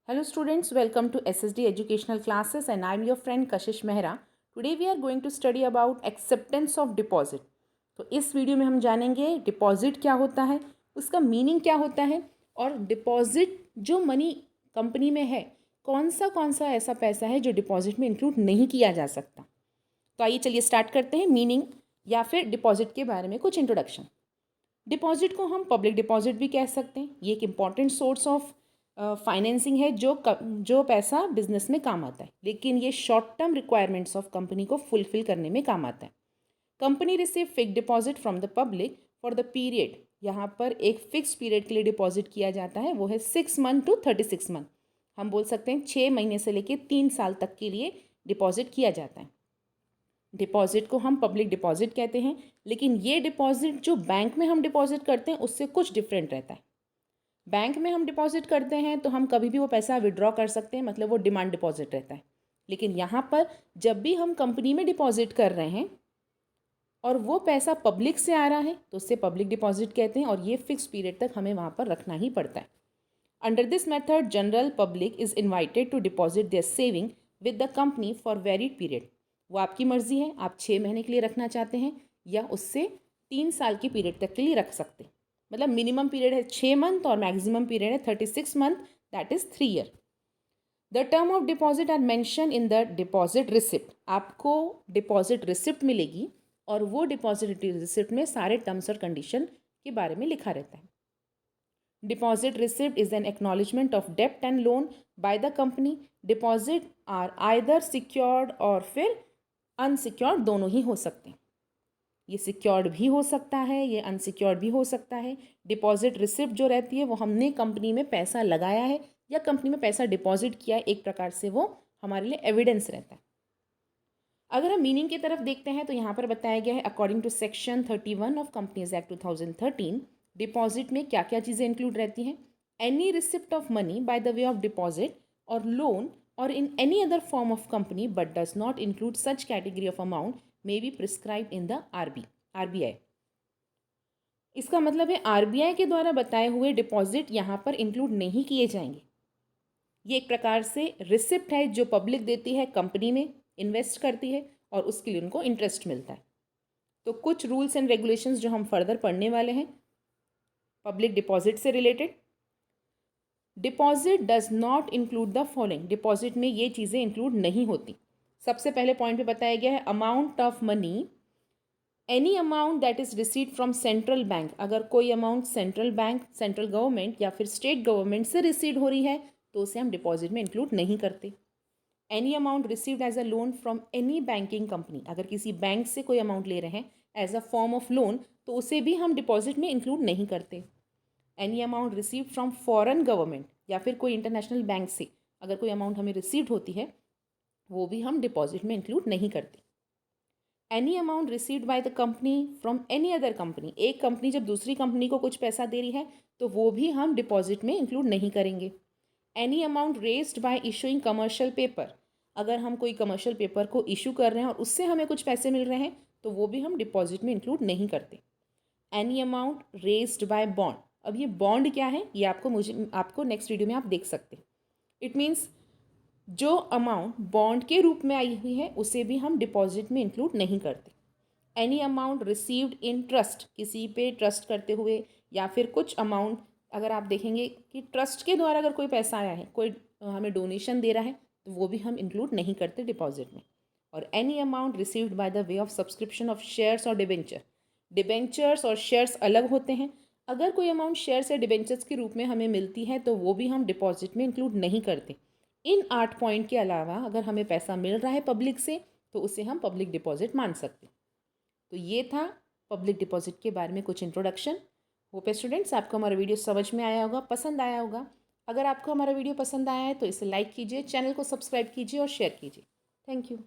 Hello students, welcome to SSD Educational Classes and I'm your friend Kashish Mehra. Today we are going to study about acceptance of deposit. तो इस video में हम जानेंगे deposit क्या होता है, उसका मीनिंग क्या होता है और डिपॉजिट जो मनी कंपनी में है कौन सा ऐसा पैसा है जो डिपॉजिट में इंक्लूड नहीं किया जा सकता। तो आइए चलिए स्टार्ट करते हैं मीनिंग या फिर डिपॉजिट के बारे में कुछ इंट्रोडक्शन। डिपॉजिट को हम पब्लिक डिपॉजिट भी कह सकते हैं। ये एक इम्पॉर्टेंट सोर्स ऑफ फाइनेंसिंग है जो पैसा बिजनेस में काम आता है, लेकिन ये short term requirements of company को फुलफिल करने में काम आता है। Company receive fix deposit from the public for the period, यहाँ पर एक फिक्स पीरियड के लिए डिपॉजिट किया जाता है, वो है 6 मंथ टू 36 मंथ। हम बोल सकते हैं 6 महीने से लेकर 3 साल तक के लिए डिपॉजिट किया जाता है। डिपॉजिट को हम पब्लिक डिपॉजिट कहते हैं, लेकिन ये डिपॉजिट जो बैंक में हम डिपॉजिट करते हैं उससे कुछ डिफरेंट रहता है। बैंक में हम डिपॉजिट करते हैं तो हम कभी भी वो पैसा विड्रॉ कर सकते हैं, मतलब वो डिमांड डिपॉजिट रहता है। लेकिन यहाँ पर जब भी हम कंपनी में डिपॉजिट कर रहे हैं और वो पैसा पब्लिक से आ रहा है तो उससे पब्लिक डिपॉजिट कहते हैं और ये फिक्स पीरियड तक हमें वहाँ पर रखना ही पड़ता है। Under this method general public is invited to deposit their saving with the company for varied period. वो आपकी मर्जी है, आप 6 महीने के लिए रखना चाहते हैं या उससे 3 साल के पीरियड तक के लिए रख सकते हैं। मतलब मिनिमम पीरियड है 6 मंथ और मैक्सिमम पीरियड है 36 month, that is 3 year. The term of deposit are mention in the deposit receipt. आपको डिपॉजिट रिसिप्ट मिलेगी और वो डिपॉजिट रिसिप्ट में सारे टर्म्स और कंडीशन के बारे में लिखा रहता है। Deposit receipt is an acknowledgement of डेप्ट and loan by the company. Deposit are either secured और फिर अनसिक्योर्ड, दोनों ही हो सकते हैं। ये सिक्योर्ड भी हो सकता है, ये अनसिक्योर्ड भी हो सकता है। डिपॉजिट रिसिप्ट जो रहती है वो हमने कंपनी में पैसा लगाया है या कंपनी में पैसा डिपॉजिट किया है, एक प्रकार से वो हमारे लिए एविडेंस रहता है। अगर हम मीनिंग की तरफ देखते हैं तो यहाँ पर बताया गया है according to section 31 of companies act 2013, deposit में क्या क्या चीज़ें इंक्लूड रहती हैं। Any receipt of money by the way of deposit और लोन और in any other form of company but does not include such category of amount may be prescribe in the RBI. इसका मतलब है RBI के द्वारा बताए हुए deposit यहाँ पर इंक्लूड नहीं किए जाएंगे। ये एक प्रकार से रिसिप्ट है जो पब्लिक देती है, कंपनी में इन्वेस्ट करती है और उसके लिए उनको इंटरेस्ट मिलता है। तो कुछ रूल्स एंड रेगुलेशंस जो हम फर्दर पढ़ने वाले हैं पब्लिक डिपॉजिट से related. Deposit does not include the following. Deposit में ये चीज़ें इंक्लूड नहीं होती। सबसे पहले पॉइंट पे बताया गया है amount of money, any amount that is received from central bank. अगर कोई amount central bank, central government या फिर स्टेट गवर्नमेंट से रिसीव हो रही है तो उसे हम डिपॉजिट में इंक्लूड नहीं करते। Any amount received as a loan from any banking company, अगर किसी बैंक से कोई अमाउंट ले रहे हैं as a form of loan तो उसे भी हम डिपॉजिट में इंक्लूड नहीं करते। Any amount received from foreign government या फिर कोई इंटरनेशनल बैंक से अगर कोई अमाउंट हमें रिसीव्ड होती है वो भी हम डिपॉजिट में इंक्लूड नहीं करते। Any amount received by the company from any other company, एक कंपनी जब दूसरी कंपनी को कुछ पैसा दे रही है तो वो भी हम डिपॉजिट में इंक्लूड नहीं करेंगे। Any amount raised bye issuing commercial paper, अगर हम कोई कमर्शियल पेपर को इशू कर रहे हैं और उससे हमें कुछ पैसे मिल रहे हैं तो वो भी हम डिपॉजिट में इंक्लूड नहीं करते। Any amount raised bye bond, अब ये बॉन्ड क्या है ये आपको नेक्स्ट वीडियो में आप देख सकते हैं। इट मीन्स जो अमाउंट बॉन्ड के रूप में आई हुई है उसे भी हम डिपॉजिट में इंक्लूड नहीं करते। Any amount received in trust, किसी पे ट्रस्ट करते हुए या फिर कुछ अमाउंट अगर आप देखेंगे कि ट्रस्ट के द्वारा अगर कोई पैसा आया है, कोई हमें डोनेशन दे रहा है तो वो भी हम इंक्लूड नहीं करते डिपॉजिट में। और any amount received by the way of subscription of shares और डिबेंचर, डिबेंचर्स और शेयर्स अलग होते हैं। अगर कोई अमाउंट शेयर्स या डिबेंचर्स के रूप में हमें मिलती है तो वो भी हम डिपॉजिट में इंक्लूड नहीं करते। इन 8 पॉइंट के अलावा अगर हमें पैसा मिल रहा है पब्लिक से तो उसे हम पब्लिक डिपॉजिट मान सकते। तो ये था पब्लिक डिपॉजिट के बारे में कुछ इंट्रोडक्शन। होप स्टूडेंट्स आपको हमारा वीडियो समझ में आया होगा, पसंद आया होगा। अगर आपको हमारा वीडियो पसंद आया है तो इसे लाइक कीजिए, चैनल को सब्सक्राइब कीजिए और शेयर कीजिए। Thank you.